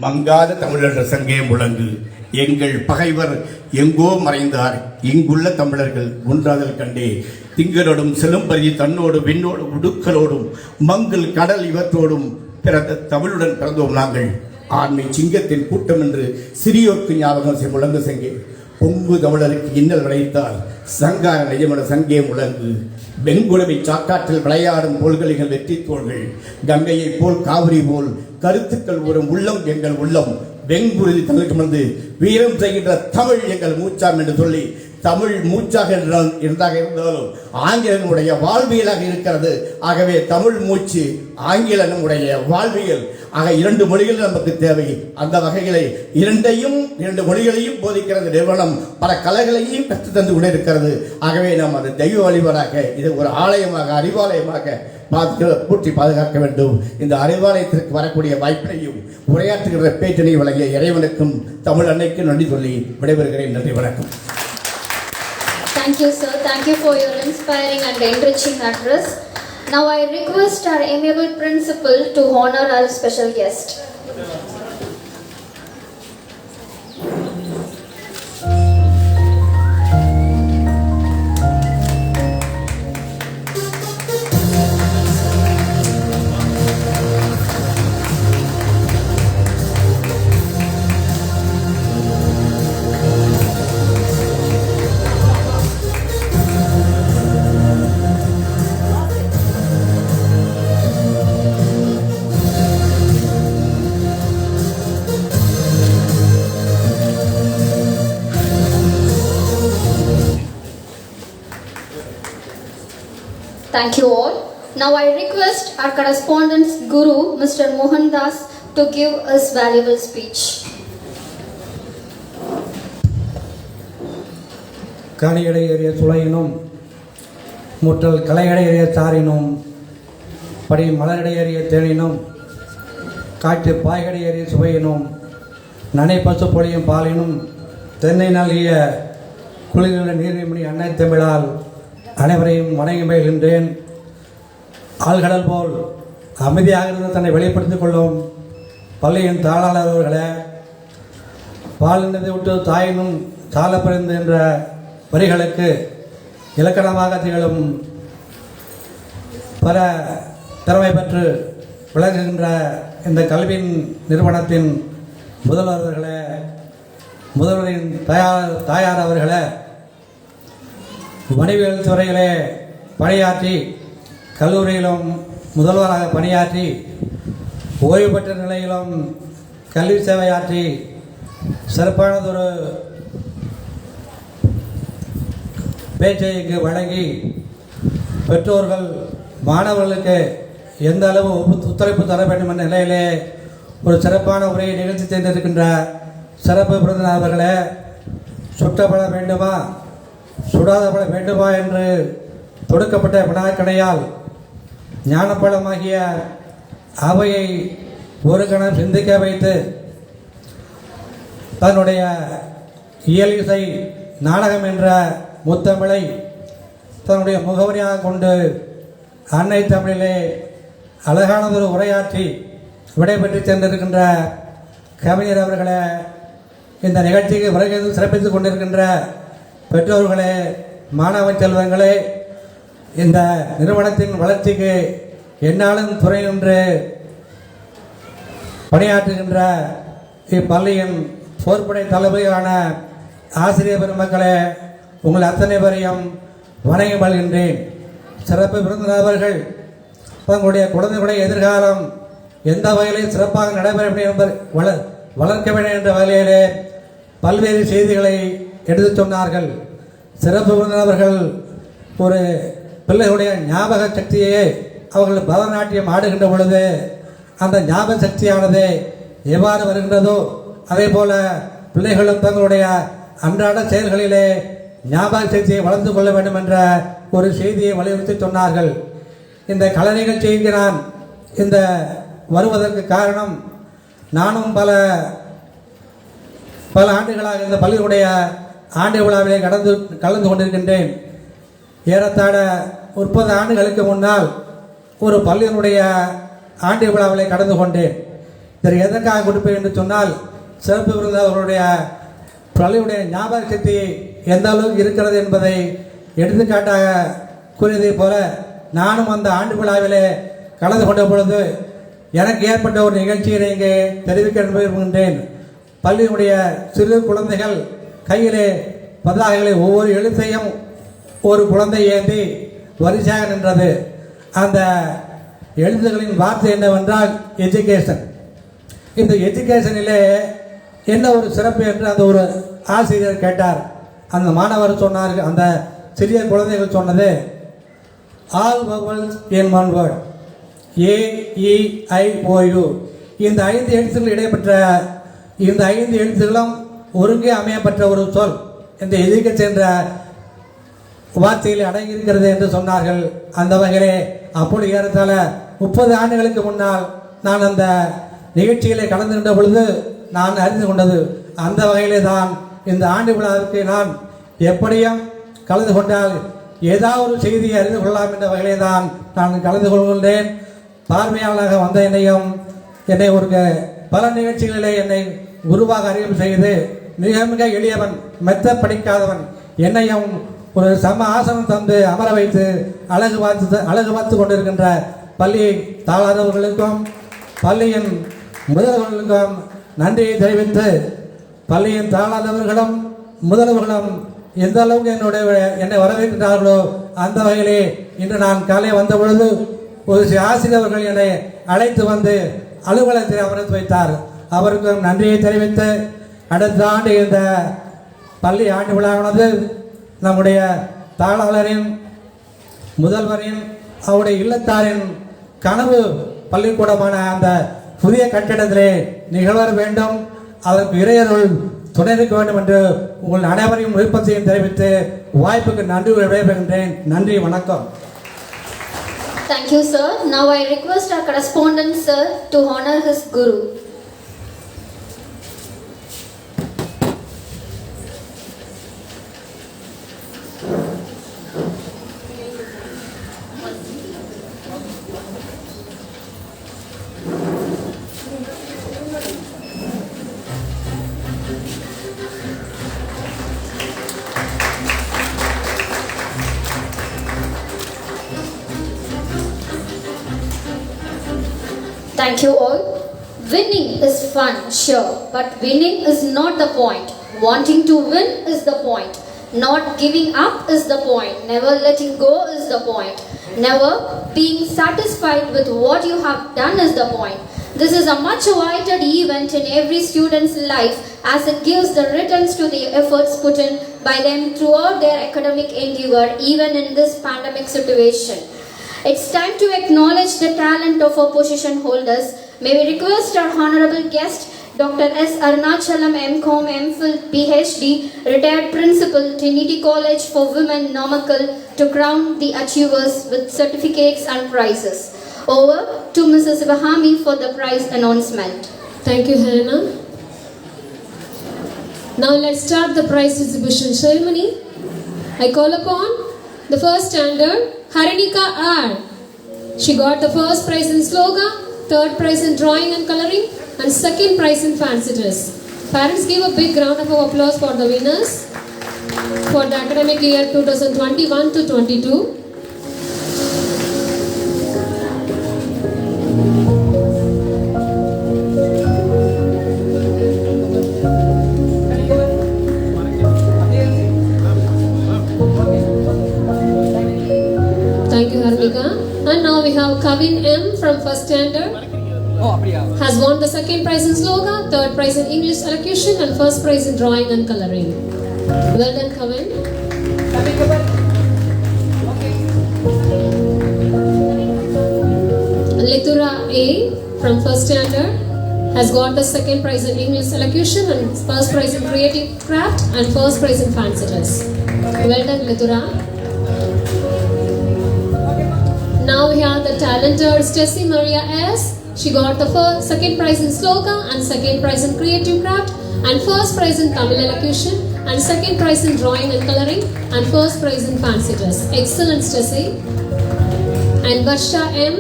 மங்காத தமிழர் சங்கே முழங்கு. எங்கள் பகைவர் எங்கோ மறைந்தார், இங்குள்ள தமிழர்கள் ஒன்றாதல் கண்டே. திங்களோடும் செலும்பரி தன்னோடு விண்ணோடு உடுக்களோடும் மங்கள் கடல் இவற்றோடும் பிறந்த தமிழுடன் பிறந்தோம் நாங்கள். ஆண்மை சிங்கத்தின் கூட்டம் என்று சிறியோர்க்கு ஞாபகம் முழங்கு சங்கே. பொங்கு தமிழருக்கு இன்னல் விளைத்தால் சங்கார நிஜமன சங்கே முழங்கு. வெங்குளவை சாக்காற்றில் விளையாடும் போல்களிகள் வெற்றி தோள்கள். கங்கையை போல் காவிரி போல் கருத்துக்கள் ஒரு உள்ளம் எங்கள் உள்ளம். வெங்குருதி தமிழுக்கு வீரம் செய்கின்ற தமிழ் எங்கள் மூச்சாம் என்று சொல்லி, தமிழ் மூச்சாக இருந்தாலும் ஆங்கிலனுடைய வாழ்வியலாக இருக்கிறது. ஆகவே தமிழ் மூச்சு ஆங்கிலனுடைய வாழ்வியல் ஆக இரண்டு மொழிகள் நமக்கு தேவை. அந்த வகைகளை இரண்டு மொழிகளையும் போதிக்கிறது நிறுவனம். பல கலைகளையும் கற்றுத் தந்து கொண்டே இருக்கிறது. ஆகவே நாம் அது தெய்வ வழிபாடாக, இது ஒரு ஆலயமாக அறிவாலயமாக பூட்டி பாதுகாக்க வேண்டும். இந்த அறிவாலயத்திற்கு வரக்கூடிய வாய்ப்பினையும் உரையாற்றுகிற பேட்டினை வழங்கிய இறைவனுக்கும் தமிழ் அன்னைக்கும் நன்றி சொல்லி விடைபெறுகிறேன். நன்றி, வணக்கம். Thank you, sir. Thank you for your inspiring and enriching address. Now I request our amiable principal to honor our special guest. Thank you all. Now I request our correspondence guru, Mr. Mohan Das, to give us valuable speech. காணியடை ஏறிய சுளையினும் முற்றல் கலையடை ஏறிய சாரினும் படி மலரடை ஏறிய தேனினும் காற்று பாய்கடை ஏறிய சுவையினும் நனை பசு பொழியும் பாலினும் தென்னை நல்கிய குளிர்ந்த நீர்மணி அன்னை தமிழால் அனைவரையும் வணங்கி மகிழ்கின்றேன். ஆழ்கடல் போல் அமைதியாக இருந்து தன்னை வெளிப்படுத்திக் கொள்ளும் பள்ளியின் தாளாளர் அவர்களே, பாலினத்தை விட்டு தாயினும் சால பிறந்து என்ற வரிகளுக்கு இலக்கணமாக திகழும் பல திறமை பெற்று விளங்குகின்ற இந்த கல்வியின் நிறுவனத்தின் முதல்வர்களே, முதல்வரின் தாயார் அவர்களே, வணிகவியல் துறையிலே பணியாற்றி கல்லூரியிலும் முதல்வராக பணியாற்றி ஓய்வு பெற்ற நிலையிலும் கல்வி சேவையாற்றி சிறப்பானதொரு பேச்சை இங்கு வழங்கி பெற்றோர்கள் மாணவர்களுக்கு எந்த அளவு ஒத்துழைப்பு தர வேண்டும் என்ற நிலையிலே ஒரு சிறப்பான உரையை நிகழ்ச்சி செய்திருக்கின்ற சிறப்பு விருந்தினர் அவர்களே, சுட்டப்பட வேண்டுமா சுடாதப்பட வேண்டுமா என்று தொடுக்கப்பட்ட வினாக்கணையால் ஞானப்பழமாகிய அவையை ஒரு கணம் சிந்திக்க வைத்து தன்னுடைய இயல் இசை நாடகம் என்ற முத்தமிழை தன்னுடைய முகவரியாக கொண்டு அன்னை தமிழிலே அழகானதொரு உரையாற்றி விடைபெற்று சென்றிருக்கின்ற கவிஞர் அவர்களே, இந்த நிகழ்ச்சிக்கு வருகை சிறப்பித்துக் கொண்டிருக்கின்ற பெற்றோர்களே, மாணவ செல்வங்களே, இந்த நிறுவனத்தின் வளர்ச்சிக்கு என்னாலும் துணை நின்று பணியாற்றுகின்ற இப்பள்ளியின் போர்ப்படை தளபதியான ஆசிரியர் பெருமக்களே, உங்கள் அத்தனை பேரையும் வணங்கி மகிழ்கின்றேன். சிறப்பு விருந்தினர்கள் தங்களுடைய குழந்தைகளுடைய எதிர்காலம் எந்த வகையிலே சிறப்பாக நடைபெற வேண்டும் வளர்க்க வேண்டும் என்ற வகையிலே பல்வேறு செய்திகளை எடுத்து சொன்னார்கள். சிறப்பு விருந்தினர்கள் ஒரு பிள்ளைகளுடைய ஞாபக சக்தியை அவர்கள் பரதநாட்டியம் ஆடுகின்ற பொழுது அந்த ஞாபக சக்தியானது எவ்வாறு வருகின்றதோ அதே போல பிள்ளைகளும் தங்களுடைய அன்றாட செயல்களிலே ஞாபக சக்தியை வளர்ந்து கொள்ள வேண்டும் என்ற ஒரு செய்தியை வலியுறுத்தி சொன்னார்கள். இந்த கலை நிகழ்ச்சிக்கு நான் இந்த வருவதற்கு காரணம், நானும் பல ஆண்டுகளாக இந்த பள்ளியுடைய ஆண்டு விழாவிலே கலந்து கொண்டிருக்கின்றேன். ஏறத்தாழ 30 ஆண்டுகளுக்கு முன்னால் ஒரு பள்ளியினுடைய ஆண்டு விழாவிலே கடந்து கொண்டேன். இதற்கு எதற்காக கொடுப்பேன் என்று சொன்னால், சிறப்பு விருது அவருடைய பள்ளியுடைய ஞாபக சக்தி எந்த அளவுக்கு இருக்கிறது என்பதை எடுத்துக்காட்டாக கூறியதைப் போல நானும் அந்த ஆண்டு விழாவிலே கலந்து கொண்ட பொழுது எனக்கு ஏற்பட்ட ஒரு நிகழ்ச்சியை இங்கே தெரிவிக்க விரும்புகின்றேன். பள்ளியினுடைய சிறு குழந்தைகள் கையிலே பதாகைகளை ஒவ்வொரு எழுத்தையும் ஒரு குழந்தை ஏந்தி வரிசையாக நின்றது. அந்த எழுத்துகளின் வார்த்தை என்னவென்றால் எஜுகேஷன். இந்த எஜுகேஷனிலே என்ன ஒரு சிறப்பு என்று அந்த ஒரு ஆசிரியர் கேட்டார். அந்த மாணவர் சொன்னார், அந்த சிறிய குழந்தைகள் சொன்னது, all vowels in one word, AEIOU. இந்த 5 எழுத்துக்கள் இடைப்பெற்ற இந்த 5 எழுத்துக்களும் ஒருங்கே அமையப்பட்ட ஒரு சொல் இந்த எஜுகேஷன் என்ற வார்த்தையில் அடங்கியிருக்கிறது என்று சொன்னார்கள். அந்த வகையிலே அப்பொழுது ஏறத்தாழ 30 ஆண்டுகளுக்கு முன்னால் நான் அந்த நிகழ்ச்சியிலே கலந்து கொண்ட பொழுது நான் அறிந்து கொண்டது. அந்த வகையிலே தான் இந்த ஆண்டு விழாவிற்கு நான் எப்படியும் கலந்து கொண்டால் ஏதாவது ஒரு செய்தியை அறிந்து கொள்ளலாம் என்ற வகையிலே தான் நான் கலந்து கொள்கின்றேன். பார்வையாளராக வந்த என்னை ஒரு பல நிகழ்ச்சிகளிலே என்னை குருவாக அறிமுகம் செய்து மிக மிக எளியவன், மெத்த படிக்காதவன், என்னையும் ஒரு சம ஆசனம் தந்து அமர வைத்து அழகு பார்த்து கொண்டிருக்கின்ற பள்ளி தாளாளர்களுக்கும் பள்ளியின் முதல்வர்களுக்கும் நன்றியை தெரிவித்து, பள்ளியின் தாளாளர்களும் முதல்வர்களும் எந்த அளவுக்கு என்னை வரவேற்கின்றார்களோ அந்த வகையிலே இன்று நான் காலை வந்த பொழுது ஒரு சில ஆசிரியர்கள் என்னை அழைத்து வந்து அலுவலகத்தில் அமர்த்து வைத்தார். அவருக்கும் நன்றியை தெரிவித்து, அடுத்த ஆண்டு இந்த பள்ளி ஆண்டு விழாவானது நம்முடைய தாளாளரின், முதல்வரின், அவருடைய இல்லத்தாரின் கனவு பள்ளிக்கூடமான அந்த புதிய கட்டிடத்திலே நிகழ்வர வேண்டும். அதற்கு இறையருள் துணை இருக்க வேண்டும் என்று உங்கள் அனைவரையும் விருப்பத்தையும் தெரிவித்து வாய்ப்புக்கு நன்றி விடைபெறுகின்றேன். நன்றி, வணக்கம். Thank you, sir. Now I request our correspondent, sir, to honor his guru. Thank you all. Winning is fun, sure, but winning is not the point. Wanting to win is the point. Not giving up is the point. Never letting go is the point. Never being satisfied with what you have done is the point. This is a much awaited event in every student's life, as it gives the returns to the efforts put in by them throughout their academic endeavor, even in this pandemic situation. It's time to acknowledge the talent of our position holders. May we request our honorable guest, Dr. S. Arunachalam, M.Com, M.Phil, PhD, retired principal, Trinity College for Women, Namakkal, to crown the achievers with certificates and prizes. Over to Mrs. Vahami for the prize announcement. Thank you, Helena. Now let's start the prize distribution ceremony. I call upon the first standard, Harinika R. She got the first prize in slogan, third prize in drawing and coloring, and second prize in fancy dress. Parents, give a big round of applause for the winners for the academic year 2021 to 22. Thank you, Harnika. And now we have Kavin M from first standard. Has won the second prize in slogan, third prize in English elocution, and first prize in drawing and coloring. Well done, Kavin. Litura A from first standard has got the second prize in English elocution and first prize in creative craft and first prize in fancy dress. Well done, Litura. Now we have the talented Stacey Maria S. She got the second prize in slogan and second prize in creative craft and first prize in Tamil elocution and second prize in drawing and coloring and first prize in fancy dress. Excellent, Stacey. And Varsha M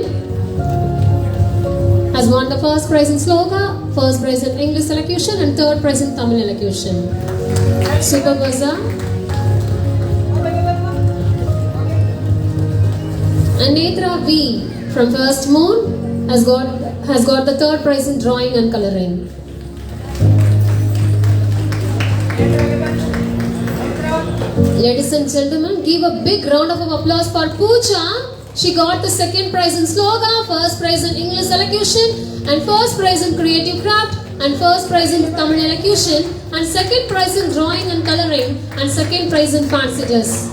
has won the first prize in slogan, first prize in English elocution and third prize in Tamil elocution. Super Baza. And Netra V from First Moon has got the third prize in drawing and coloring. Ladies and gentlemen, give a big round of applause for Pooja. She got the second prize in sloga, first prize in English elocution, and first prize in creative craft, and first prize in Tamil elocution, and second prize in drawing and coloring, and second prize in fancy dress.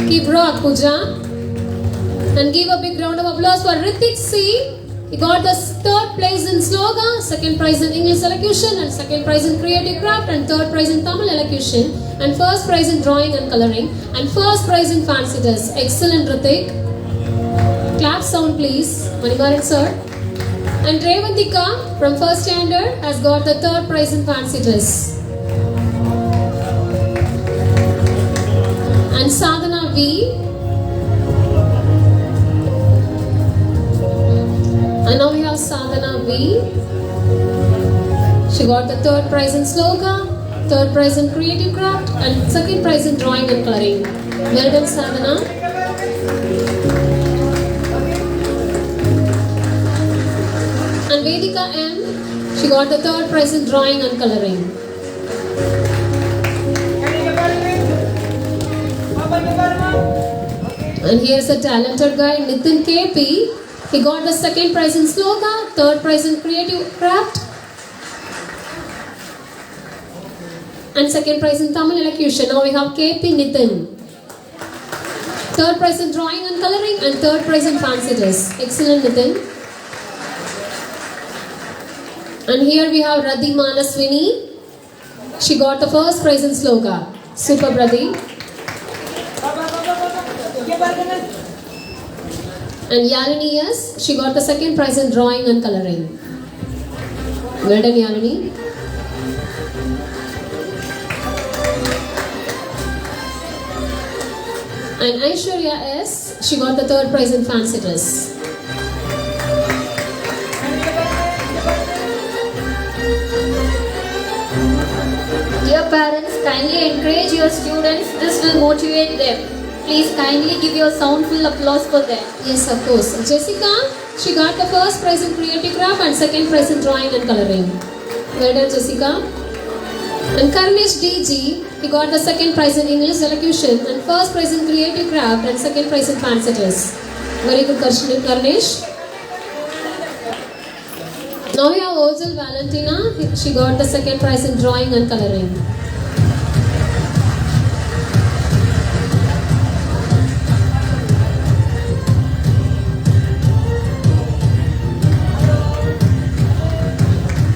Keep rock, Pooja. And give a big round of applause for Ritik C. He got the third place in sloga, second prize in English elocution, and second prize in creative craft, and third prize in Tamil elocution, and first prize in drawing and coloring, and first prize in fancy dress. Excellent, Ritik. Clap sound, please. Manimaran sir. And Revantika from first standard has got the third prize in fancy dress. And Sadhana V. And now we have Sadhana V. She got the third prize in sloga, third prize in creative craft, and second prize in drawing and coloring. Well done, Sadhana. And Vedika M. She got the third prize in drawing and coloring. And here's a talented guy, Nitin KP. He got the second prize in sloga, third prize in creative craft, and second prize in Tamil elocution. Now we have KP Nitin. Third prize in drawing and coloring, and third prize in fancy dress. Excellent, Nitin. And here we have Radhi Manaswini. She got the first prize in sloga. Super, Radhi. And Yalini, yes, she got the second prize in drawing and coloring. Well done, Yalini. And Aishwarya S, she got the third prize in fancy dress. Dear parents, kindly encourage your students. This will motivate them. Please kindly give your soundful applause for them. Yes, of course. Jessica, she got the first prize in creative craft and second prize in drawing and coloring. Well done, Jessica. And Karnesh DG, he got the second prize in English elocution and first prize in creative craft and second prize in fancy dress. Very good, Karnesh. Now we have Ozil Valentina. She got the second prize in drawing and coloring.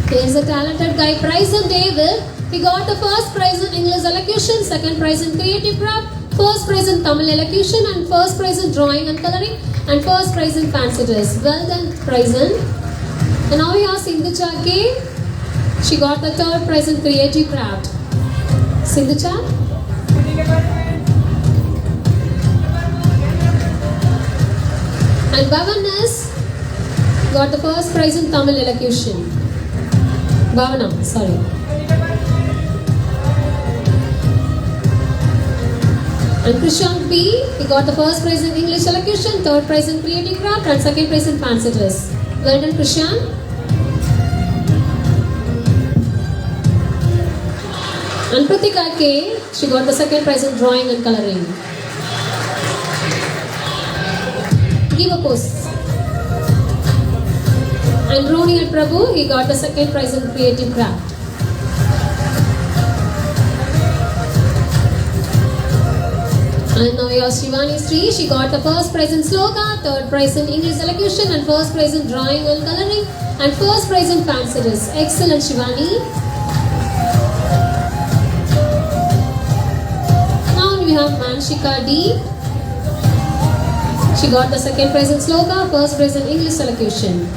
Here's a talented guy, Bryson David. He got the first prize in English elocution, second prize in creative craft, first prize in Tamil elocution, and first prize in drawing and coloring, and first prize in fancy dress. Well done, Bryson. And now we have Sindhucha K. She got the third prize in creative craft. Sindhucha. And Bhavan S. got the first prize in Tamil elocution. Bhavana, sorry. And Krishan P. He got the first prize in English elocution, third prize in creative craft, and second prize in fancy dress. Well done, Krishan. And Pratika K. She got the second prize in drawing and coloring. Give a pose. And Roni and Prabhu, he got the second prize in creative craft. And now we have Shivani Sri. She got the first prize in sloga, third prize in English elocution, and first prize in drawing and coloring, and first prize in fancy dress. Excellent, Shivani. Now we have Manshika D. She got the second prize in sloga, first prize in English elocution.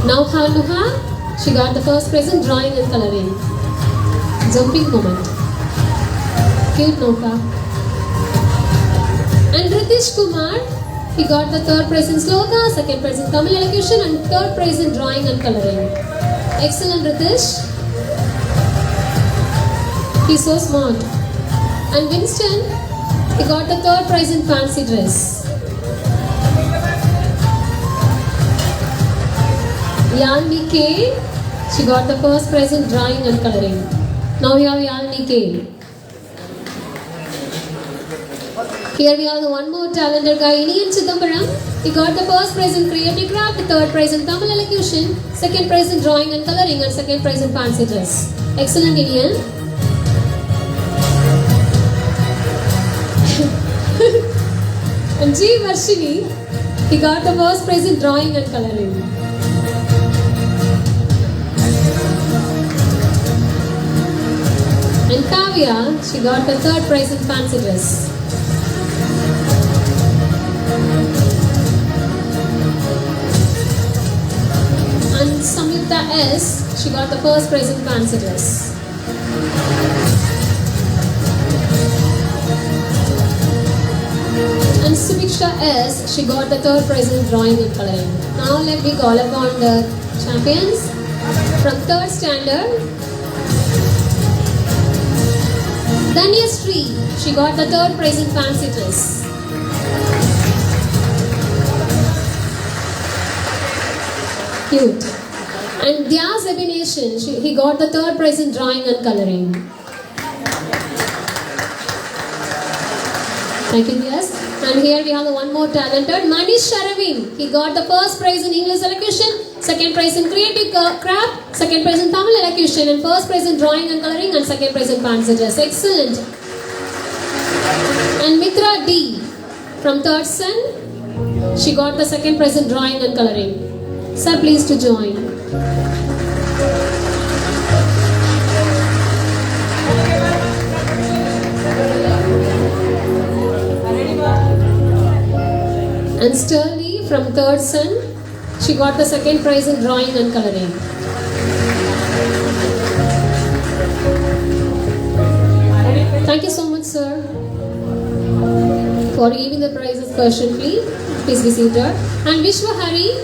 Now Hanuha, she got the first prize in drawing and coloring. Jumping moment. Cute Nauka. And Ritish Kumar, he got the third prize in sloga, second prize in Tamil elocution, and third prize in drawing and coloring. Excellent, Ritesh. He's so smart. And Winston, he got the third prize in fancy dress. Yalni K, she got the first prize in drawing and coloring. Now we have Yalni K. Here we have the one more talented guy, Inian Chidambaram. He got the first prize in creative craft, third prize in Tamil elocution, second prize in drawing and coloring, and second prize in fancy dress. Excellent, Inian. And G. Varshini, he got the first prize in drawing and coloring. And Kavya, she got the third prize in fancy dress. And Samyukta S, she got the first prize in fancy dress. And Subiksha S, she got the third prize in drawing and coloring. Now let me call upon the champions from third standard. Danya Sri, she got the third prize in fancy dress. Cute. And Dyas Abhination, he got the third prize in drawing and coloring. Thank you, Dyas. And here we have the one more talented, Manish Sharavin. He got the first prize in English elocution, second prize in creative craft, second prize in Tamil elocution, and first prize in drawing and coloring, and second prize in fancy dress. Excellent. And Mitra D from third son, she got the second prize in drawing and coloring. Sir, please to join. And Sterling from third son, she got the second prize in drawing and coloring. Thank you so much, sir, for giving the prizes patiently. Please be seated. And Vishwa Hari,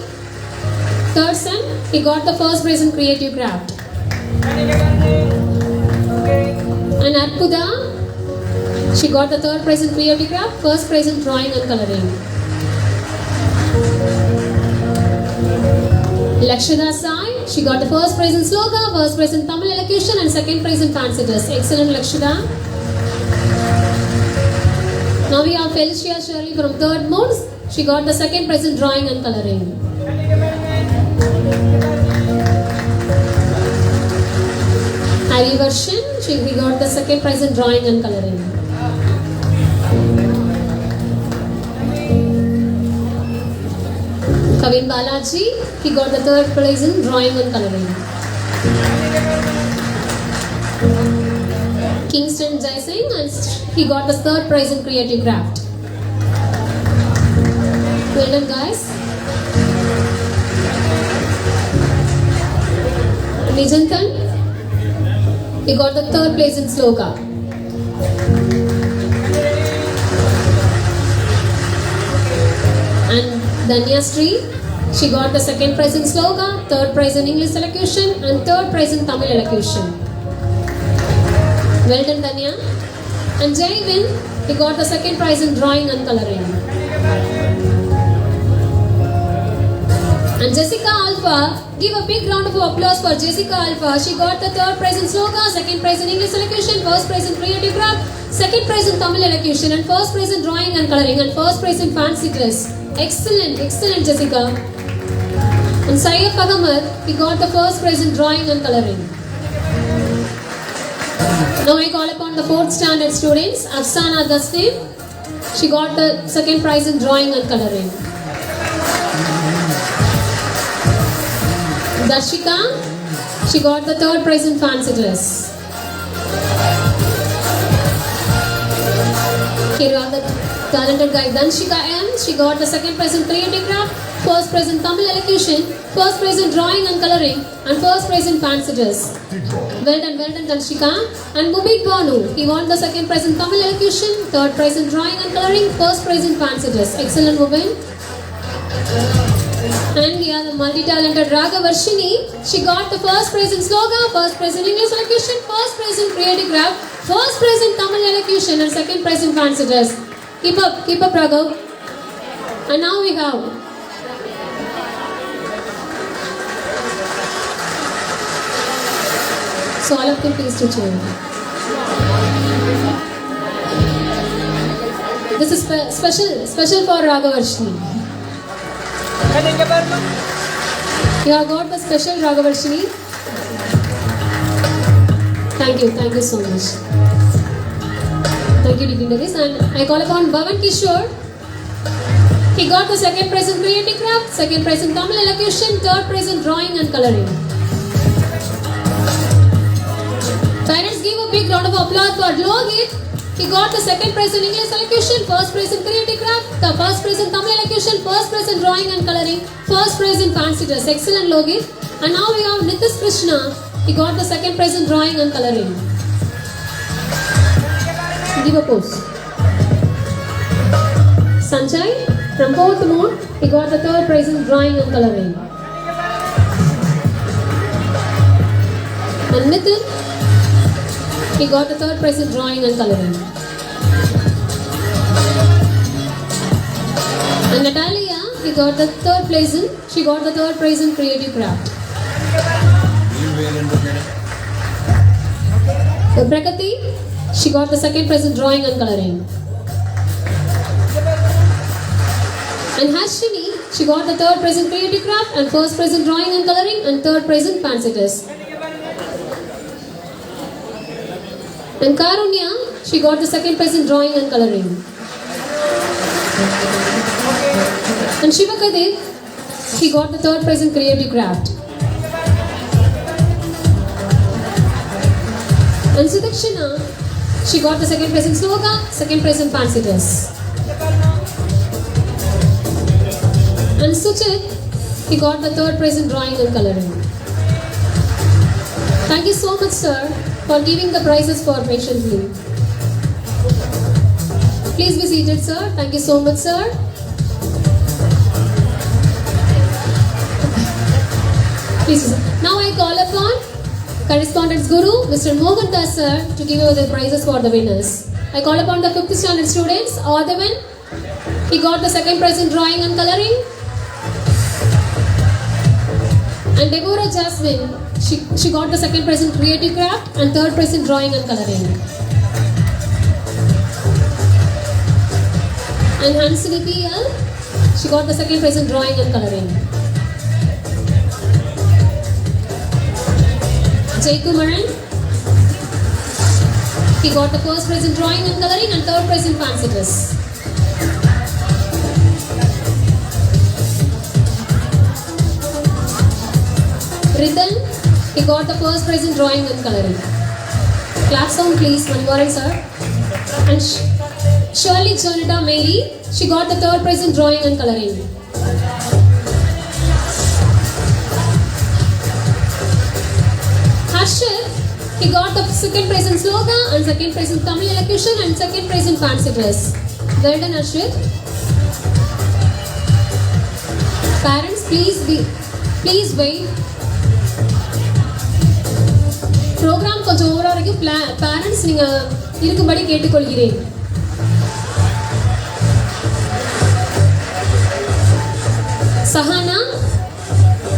third son, he got the first prize in creative craft. And Arpuda, she got the third prize in creative craft, first prize in drawing and coloring. Lakshada Sai, she got the first prize in sloga, first prize in Tamil elocution, and second prize in fancy dress. Excellent, Lakshada. Now we have Felicia Shirley from third mode. She got the second prize in drawing and coloring. Hari Varshan, he got the second prize in drawing and coloring. Kavin Balaji, he got the third prize in drawing and coloring. Kingston Jai Singh, and he got the third prize in creative craft. Well done, guys. Nijantan, he got the third place in sloka. And Danya Sri, she got the second prize in sloga, third prize in English elocution, and third prize in Tamil elocution. Well done, Danya. And Jayvin, he got the second prize in drawing and coloring. And Jessica Alpha, give a big round of applause for Jessica Alpha. She got the third prize in sloga, second prize in English elocution, first prize in creative craft, second prize in Tamil elocution, and first prize in drawing and coloring, and first prize in fancy dress. Excellent, excellent, Jessica. And Sayyid Ahmed, he got the first prize in drawing and coloring. Now I call upon the fourth standard students. Afsana Dastin, she got the second prize in drawing and coloring. Darshika, she got the third prize in fancy dress. Here you have the talented guy Danshika M. She got the second prize in creative craft, first prize in Tamil elocution, first prize in drawing and coloring, and first prize in fancy dress. Well done, Tanshika. And Mubin Banu, he won the second prize in Tamil elocution, third prize in drawing and coloring, first prize in fancy dress. Excellent, Mubin. And here the multi-talented Raga Varshini, she got the first prize in sloga, first prize in English elocution, first prize in creative craft, first prize in Tamil elocution, and second prize in fancy dress. Keep up, Raghav. And now we have so all of them please to change. This is special for Raghavarshini. You have got the special Raghavarshini. Thank you so much. Thank you, dignitaries. And I call upon Bhavan Kishore. He got the second prize in creative craft, second prize in Tamil elocution, third prize in drawing and coloring. Parents, give a big round of applause for Lohit. He got the second prize in English elocution, first prize in creative craft, the first prize in Tamil elocution, first prize in drawing and coloring, first prize in fancy dress. Excellent, Lohit. And now we have Nitish Krishna. He got the second prize in drawing and coloring. Give a pose. Sanjay from fourth mode, he got the third prize in drawing and coloring. And Nitin, he got the third prize in drawing and coloring. And Natalia, she got the third prize in creative craft. Prakati, she got the second prize in drawing and coloring. And Hashini, she got the third prize in creative craft and first prize in drawing and coloring and third prize in fancy dress. And Karunya, she got the second prize in drawing and coloring. And Shivakadev, he got the third prize in creative craft. And Sudakshina, she got the second prize in sloga, second prize in fancy dress. And Suchit, he got the third prize in drawing and coloring. Thank you so much, sir, for giving the prizes for patiently. Please be seated, sir. Thank you so much, sir. Please. Now I call upon Correspondence Guru, Mr. Mohandas, sir, to give away the prizes for the winners. I call upon the 5th standard students. Adavan, he got the second prize in drawing and coloring. And Deborah Jasmine, she got the second prize in creative craft and third prize in drawing and coloring. And Hansini PL, she got the second prize in drawing and coloring. Jaykumaran, he got the first prize in drawing and coloring and third prize in fancy dress. Ritan, he got the first prize in drawing and coloring. Clap sound please, Manwaran sir. And Shirley Jonita Mary, she got the third prize in drawing and coloring. Harshit, he got the second prize in sloga and second prize in Tamil elocution and second prize in fancy dress. Well done, Harshit. Parents, please wait. Program கொஞ்சம் ஓவரா இருக்கு. Parents நீங்க இருக்கும்படி கேட்டுக்கொள்கிறேன். Sahana,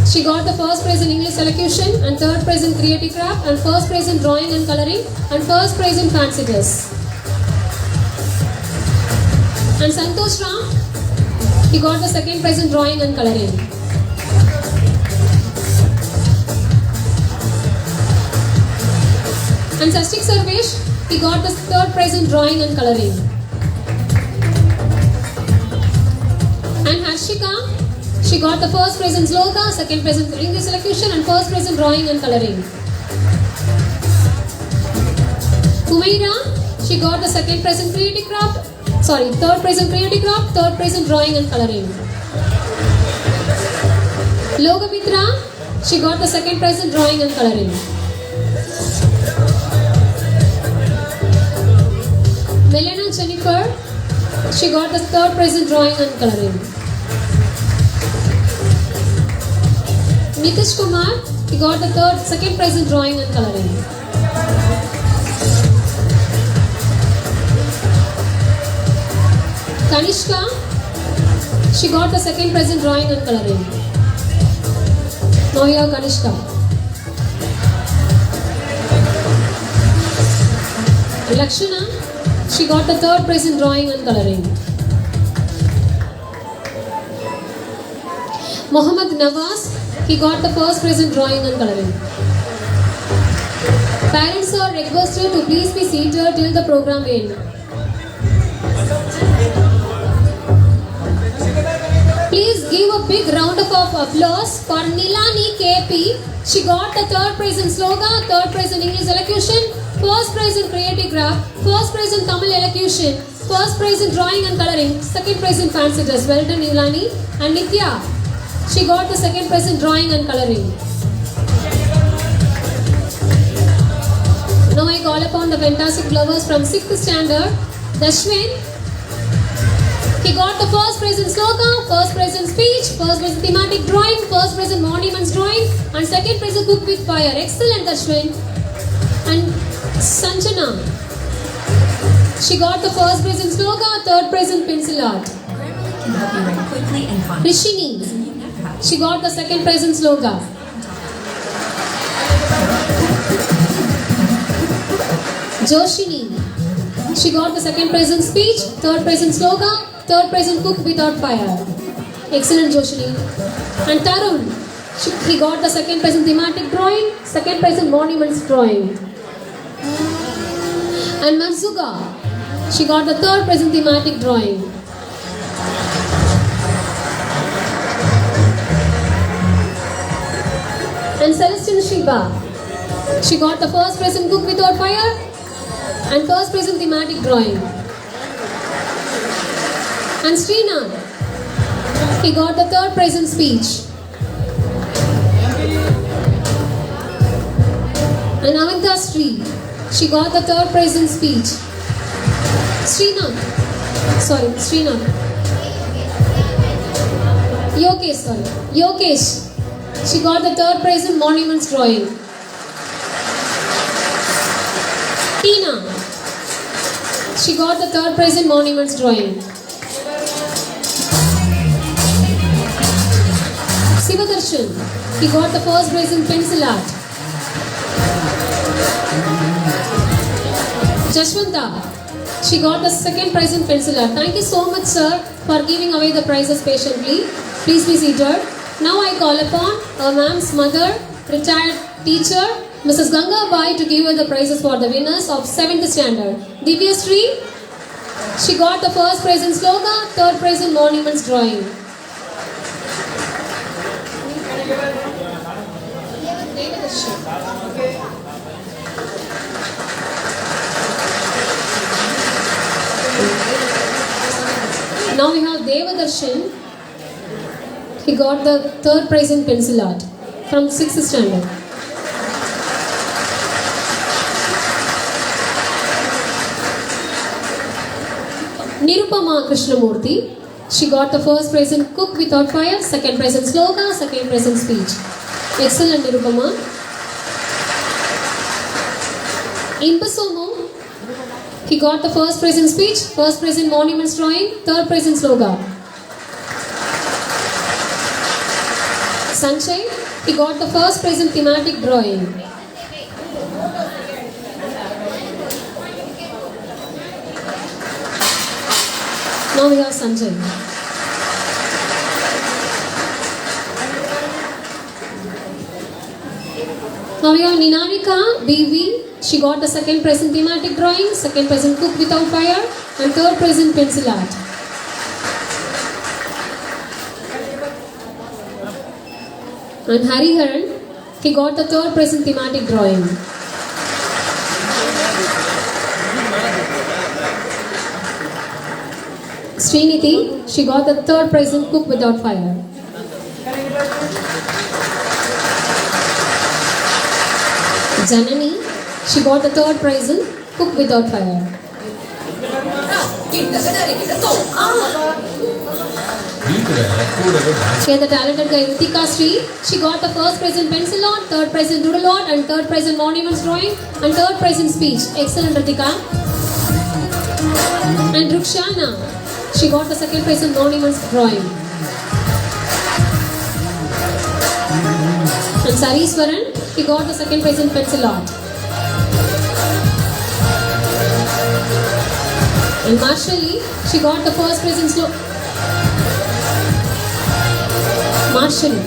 she got the first prize in English elocution and third prize in creative craft and first prize in drawing and coloring and first prize in fancy dress. And Santosh Ram, he got the second prize in drawing and coloring. And Sastik Sarvesh, he got the third prize in drawing and coloring. And Harshika, she got the first prize in sloga, second prize in English elocution and first prize in drawing and coloring. Kumaira, she got the second prize in creative craft, third prize in creative craft, third prize in drawing and coloring. Logamitra, she got the second prize in drawing and coloring. Melena Jennifer, she got the third prize in drawing and coloring. Nitish Kumar, he got the second prize in drawing and coloring. Kanishka, she got the second prize in drawing and coloring. Now we have Kanishka. Lakshana, she got the third prize in drawing and coloring. Mohammad Nawaz, he got the first prize in drawing and coloring. Parents are requested to please be seated till the program ends. Please give a big round of applause for Nilani KP. She got the third prize in slogan, third prize in English elocution, first prize in creative craft, first prize in Tamil elocution, first prize in drawing and coloring, second prize in fancy dress. Well done, Nilani. And Nitya, she got the second prize in drawing and coloring. Now I call upon the fantastic flowers from 6th standard. Dashwin, he got the first prize in slogan, first prize in speech, first prize in thematic drawing, first prize in monuments drawing, and second prize in cook with fire. Excellent, Dashwin. And Sanjana, she got the first prize in slogan, third prize in pencil art. Can help you write quickly and fun. Rishini, she got the second prize in slogan. Joshini, she got the second prize in speech, third prize in slogan, third prize in cook without fire. Excellent, Joshini. And Tarun, he got the second prize in thematic drawing, second prize in monuments drawing. And Marzuga, she got the third prize in thematic drawing. And Celestine Shiba, she got the first prize in cook without fire and first prize in thematic drawing. And Srinath, he got the third prize in speech. And Amita Sri, she got the third prize in speech. Srinath, Yokesh, she got the third prize in monuments drawing. Tina, she got the third prize in monuments drawing. Sivadarshan, he got the first prize in pencil art. Jashwanta, she got the second prize in pencil art. Thank you so much, sir, for giving away the prizes patiently. Please be seated. Now I call upon our ma'am's mother, retired teacher, Mrs. Ganga Bai, to give her the prizes for the winners of 7th standard. Divya Sri, she got the first prize in slogan, third prize in monuments drawing. Now we have Devadarshan. He got the third prize in pencil art from 6th standard. Nirupama Krishnamurthy, she got the first prize in cook without fire, second prize in slogan, second prize in speech. Excellent, Nirupama. Imbasomo, he got the first prize in speech, first prize in monuments drawing, third prize in slogan. Sanjay, he got the first prize in thematic drawing. Now we have Sanjay. Now we have Ninarika BV. She got the second prize in thematic drawing, second prize in cook without fire, and third prize in pencil art. And Hariharan, he got the third prize in thematic drawing. Srinidhi, she got the third prize in cook without fire. Janani, she got the third prize in Cook Without Fire. Here the talented guy Ritika Sri, she got the first prize in pencil art, third prize in doodle art, and third prize in monuments drawing, and third prize in speech. Excellent, Ritika. And Rukshana, she got the second prize in monuments drawing. And Sariswaran, he got the second prize in pencil art. And Marshali, she got the first prize in Marshali.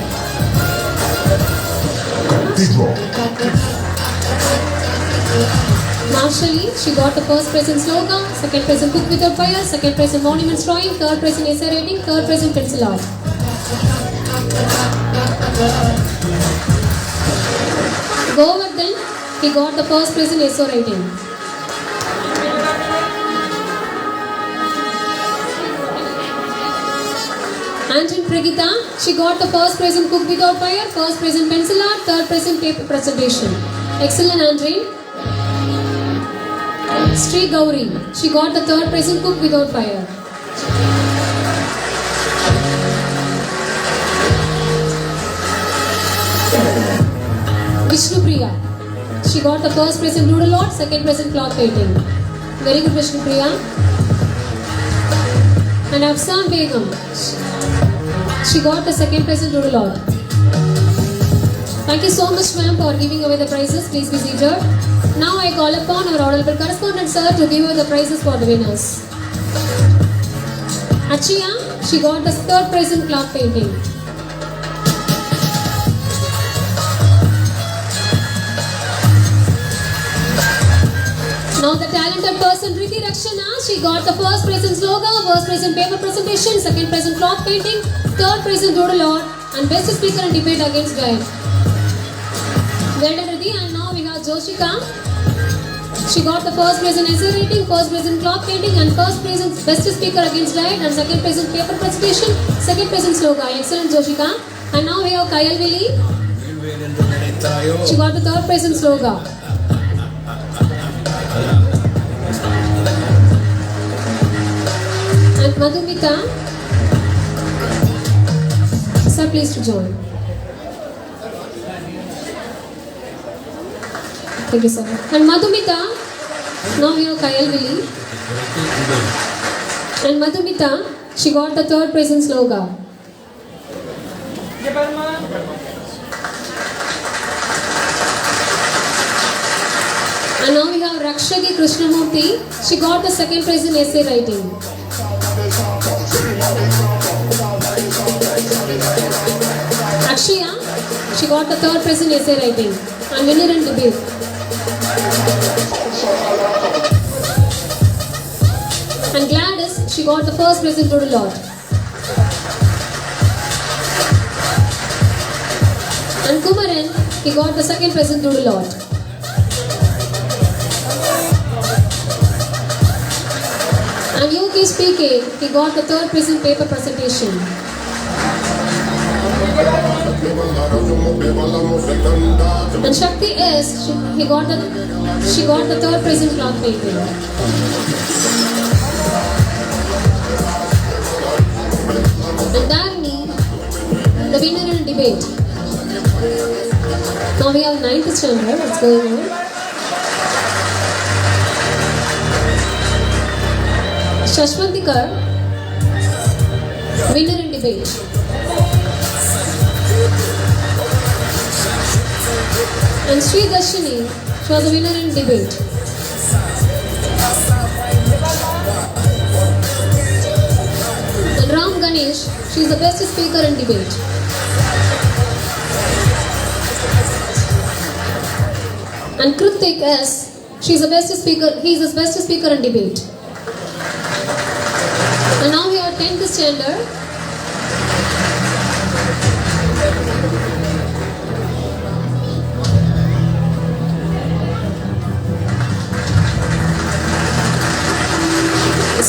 Marshali, she got the first prize in sloga, second prize in Cook Without Fire, second prize in monuments drawing, third prize in essay writing, third prize in pencil art. Govardhan, he got the first prize in essay writing. Anjin Pragita, she got the first prize in Cook Without Fire, first prize in pencil art, third prize in paper presentation. Excellent, Anjin. Sri Gauri, she got the third prize in Cook Without Fire. Vishnu Priya, she got the first prize in doodle art, second prize in cloth painting. Very good, Vishnu Priya. And Afsan Begum, she got the second prize in doodle art. Thank you so much, ma'am, for giving away the prizes. Please be seated. Now I call upon our honorable correspondent, sir, to give away the prizes for the winners. Achia, she got the third prize in cloth painting. Now the talented person Rithi Rakshana, she got the first prize in slogan, first prize in paper presentation, second prize in cloth painting, third prize in doodle art, and best speaker and debate against guide. Well done, Rithi. And now we have Joshika. She got the first prize in essay writing, first prize in cloth painting, and first prize in best speaker against guide, and second prize in paper presentation, second prize in slogan. Excellent, Joshika. And now we have Kayal Vili. She got the third prize in slogan. And Madhumita, sir, please to join. Thank you, sir. And Madhumita, now we have Kayal Vili. And Madhumita, she got the third prize in sloga. And now we have Rakshagi Krishnamurthy. She got the second prize in essay writing. Akshaya, she got the third prize in essay writing and winner in debate. And Gladys, she got the first prize in doodle art. And Kumaran, he got the second prize in doodle art. And Yogesh PK, he got the third prize in paper presentation. And Shakti S, she got the third prize in cloth painting. And Dharni, the winner in debate. Now we have 9th standard. What's going on? Shashwantikar, winner in debate. And Sri Darshini, she was the winner in debate. And Ram Ganesh, she is the best speaker in debate. And Kritik S, she is the best speaker. He is the best speaker in debate. And now we have 10th standard.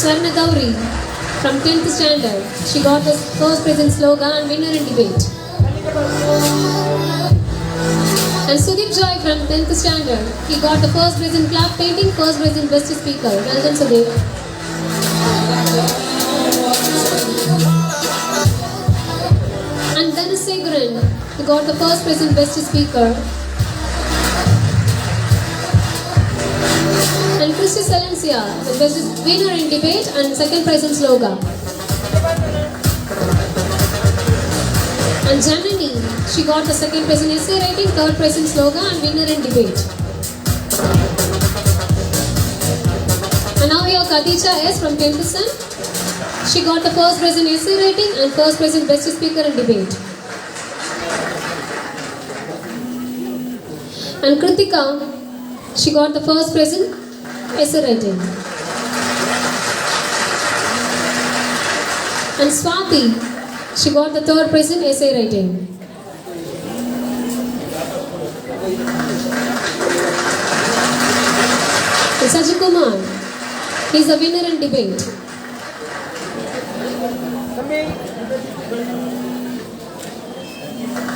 Swarna Gauri from 10th standard. She got the first prize in slogan and winner in debate. And Sudeep Joy from 10th standard. He got the first prize in clap painting, first prize in best speaker. Well done, Sudeep. And Dennis Segrin, he got the first prize in best speaker. And Christy Salencia, the best winner in debate and second prize in slogan. And Janani, she got the second prize in essay writing, third prize in slogan and winner in debate. And now we have Khadija S from 10%. She got the first prize in essay writing and first prize in best speaker in debate. And Kritika, she got the first prize in essay writing. And Swati, she got the third prize in essay writing. And Sajid Kumar, he is a winner in debate.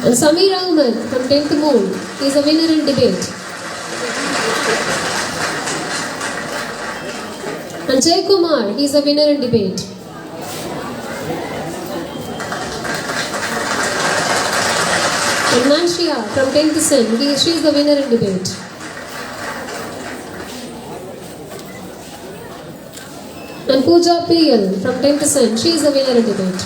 And Samir Ahmed from 10th Moon, he is a winner in debate. And Jay Kumar, he is a winner in debate. And Nanshia from 10th Sen, she is the winner in debate. And Pooja PL from 10th Sen, she is the winner in debate.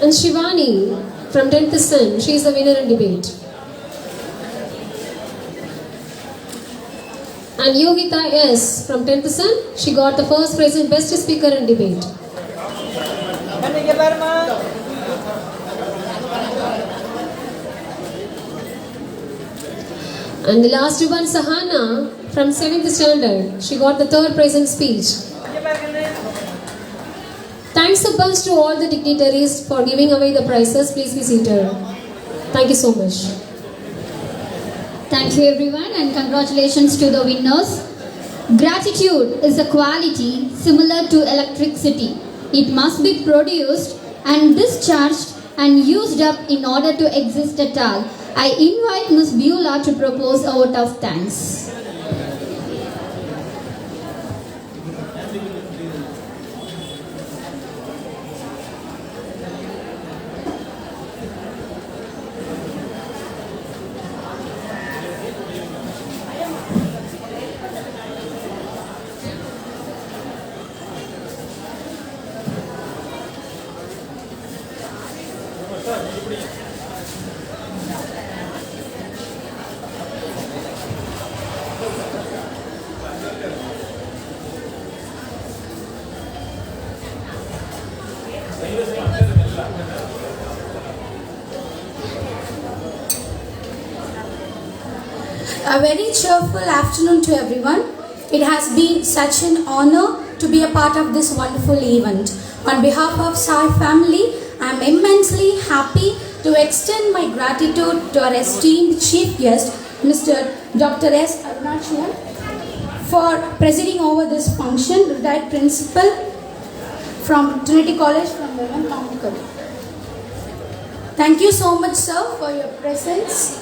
And Shivani from 10th Sen, she is the winner in debate. And Yogita S from 10th Sen, she got the first prize in best speaker in debate. And the last one, Sahana from 7th standard, she got the third prize in speech. Thanks a bunch to all the dignitaries for giving away the prizes. Please be seated. Thank you so much. Thank you everyone and congratulations to the winners. Gratitude is a quality similar to electricity. It must be produced and discharged and used up in order to exist at all. I invite Ms. Beulah to propose a vote of thanks. A very cheerful afternoon to everyone. It has been such an honor to be a part of this wonderful event. On behalf of Sai family, I am immensely happy to extend my gratitude to our esteemed chief guest, Mr. Dr. S. Arunachalam, for presiding over this function, retired principal from Trinity College from Women Concord. Thank you so much, sir, for your presence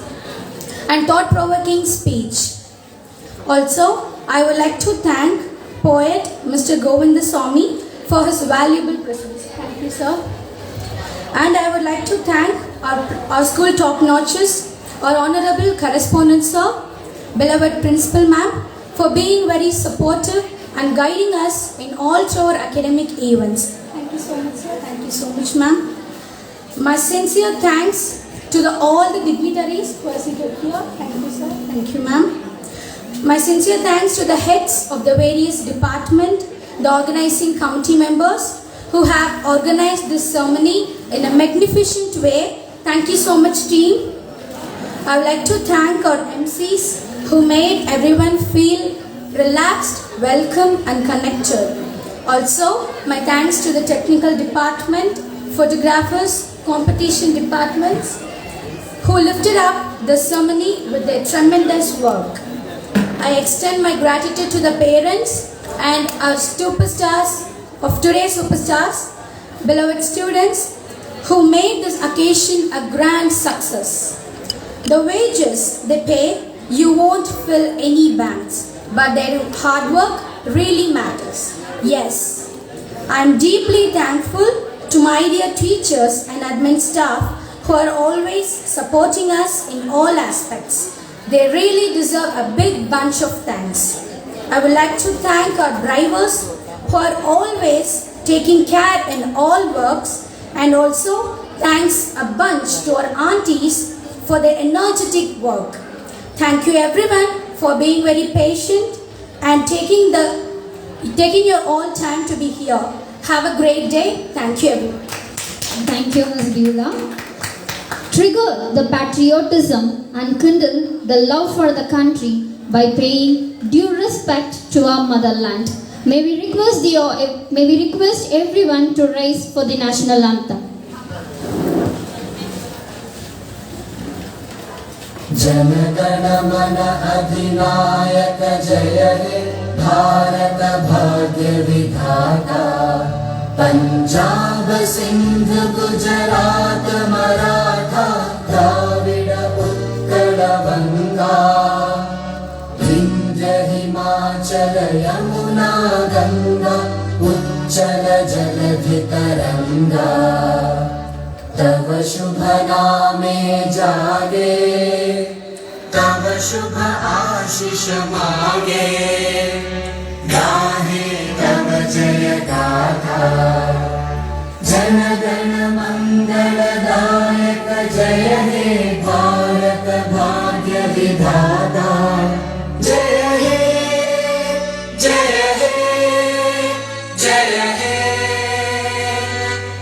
and thought-provoking speech. Also, I would like to thank poet Mr. Govindaswamy for his valuable presence. Thank you, sir. And I would like to thank our school top-notches, our honorable correspondent, sir, beloved principal ma'am, for being very supportive and guiding us in all through our academic events. Thank you so much, sir. Thank you so much, ma'am. My sincere thanks to all the dignitaries who are seated here. Thank you, sir. Thank you, ma'am. My sincere thanks to the heads of the various departments, the organizing committee members who have organized this ceremony in a magnificent way. Thank you so much, team. I would like to thank our MCs who made everyone feel relaxed, welcome and connected. Also, my thanks to the technical department, photographers, competition departments who lifted up the ceremony with their tremendous work. I extend my gratitude to the parents and our superstars of today's superstars, beloved students, who made this occasion a grand success. The wages they pay, you won't fill any banks, but their hard work really matters. Yes, I am deeply thankful to my dear teachers and admin staff who are always supporting us in all aspects. They really deserve a big bunch of thanks. I would like to thank our drivers who are always taking care in all works, and also thanks a bunch to our aunties for their energetic work. Thank you everyone for being very patient and taking your all time to be here. Have a great day. Thank you everyone. Thank you, Ms. Beulah. Trigger the patriotism and kindle the love for the country by paying due respect to our motherland. May we request everyone to rise for the national anthem. Jana Gana मन अधिनायक जय हे भारत भाग्य विधाता पंजाब सिंध गुजरात मराठा द्राविड उत्कल गंगा विंध्य हिमाचल यमुना गंगा उच्चल जलधि तरंगा तव शुभ नामे जागे तव शुभ आशीष मांगे गाहे तव जय गाथा जन गण मंगल दायक जय हे भारत भाग्य विधाता जय हे जय हे जय हे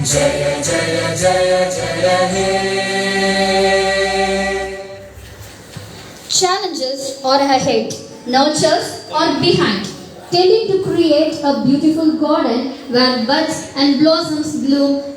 जय जय जय जय हे Challenges are ahead, nurtures are behind, tending to create a beautiful garden where buds and blossoms bloom.